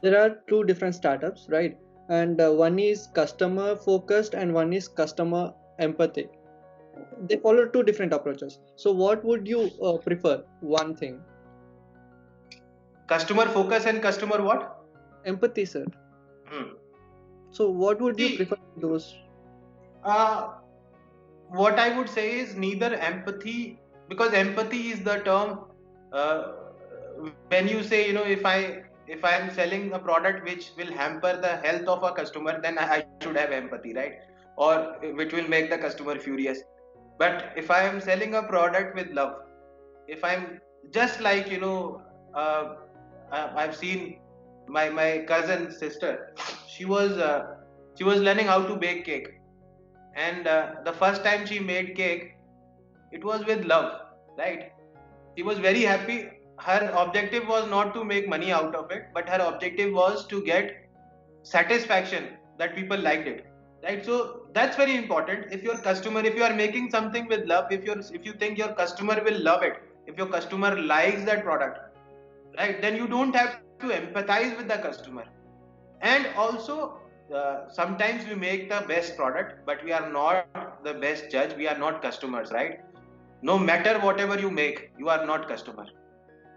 there are two different startups, right? And one is customer focused and one is customer empathy. They follow two different approaches. So what would you prefer? One thing. Customer focus and customer what? Empathy, sir. Hmm. So what would you See, prefer those? uh, what I would say is neither empathy, because empathy is the term. Uh, when you say, if I am selling a product which will hamper the health of a customer, then I should have empathy, right? Or which will make the customer furious. But if I am selling a product with love, if I'm just like, uh, I've seen my cousin sister, she was uh, she was learning how to bake cake, and the first time she made cake, it was with love, right? She was very happy. Her objective was not to make money out of it, but her objective was to get satisfaction that people liked it, right? So that's very important. If your customer, if you are making something with love, if you think your customer will love it, if your customer likes that product, right, then you don't have to empathize with the customer. And also, sometimes we make the best product, but we are not the best judge. We are not customers, right? No matter whatever you make, you are not customer.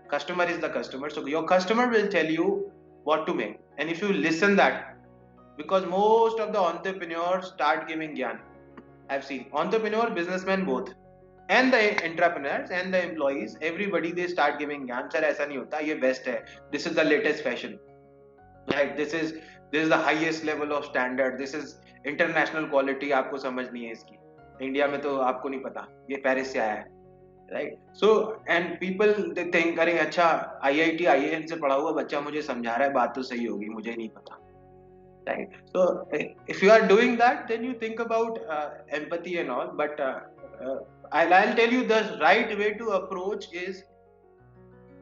Customer is the customer. So your customer will tell you what to make, and if you listen that, because most of the entrepreneurs start giving gyan. I've seen entrepreneur, businessmen both, and the entrepreneurs and the employees, everybody, they start giving gyan. Sir, ऐसा नहीं होता, ये best है, this is the latest fashion, right? This is the highest level of standard, this is international quality. आपको समझ नहीं है इसकी, इंडिया में तो आपको नहीं पता, ये पेरिस से आया है, right? So and people they think, अरे अच्छा, आईआईटी आईआईएम से पढ़ा हुआ बच्चा मुझे समझा रहा है, बात तो सही होगी, मुझे नहीं पता, right? So if you are doing that, then you think about empathy and all. But uh, I'll tell you, the right way to approach is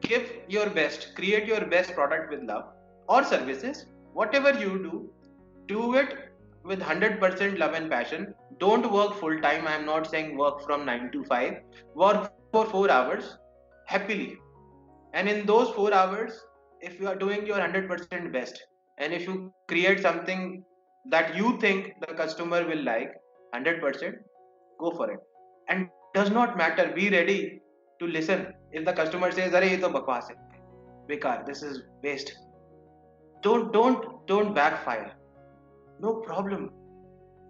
give your best, create your best product with love, or services, whatever you do it with 100% love and passion. Don't work full time. I'm not saying work from 9 to 5. Work for 4 hours happily, and in those 4 hours, if you are doing your 100% best, and if you create something that you think the customer will like 100%, go for it. And does not matter, be ready to listen. If the customer says, "Arey, ye to bakwas hai, bekar, this is waste," don't backfire. No problem.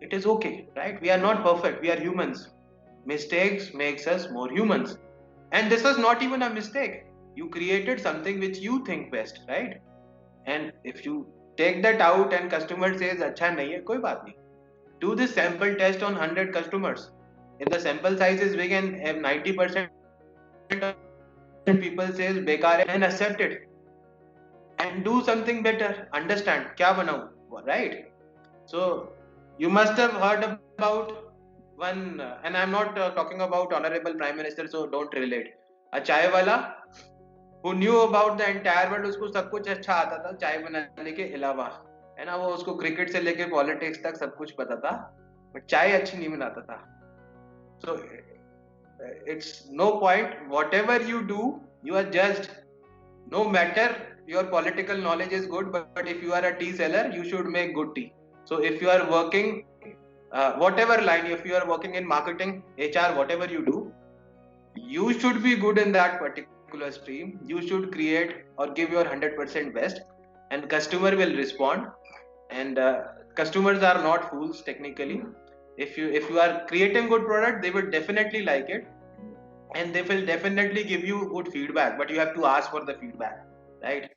It is okay, right? We are not perfect, we are humans. Mistakes makes us more humans. And this is not even a mistake. You created something which you think best, right? And if you take that out and customer says अच्छा नहीं है, कोई बात नहीं. Do this sample test on 100 customers. If the sample size is big and if 90% people says बेकार है, then accept it and do something better. Understand क्या बनाऊं, right? So you must have heard about one, and I'm not talking about honorable prime minister, so don't relate. A chai wala who knew about the entire world, उसको सब कुछ अच्छा आता था चाय बनाने के अलावा, है ना? वो उसको क्रिकेट से लेके पॉलिटिक्स तक सब कुछ पता था, बट चाय अच्छी नहीं बनाता था. So it's no point. Whatever you do, you are judged. No matter your political knowledge is good, but if you are a tea seller, you should make good tea. So if you are working whatever line, if you are working in marketing, HR, whatever you do, you should be good in that particular stream. You should create or give your 100% best, and customer will respond. And customers are not fools technically. If you are creating good product, they will definitely like it, and they will definitely give you good feedback, but you have to ask for the feedback, right?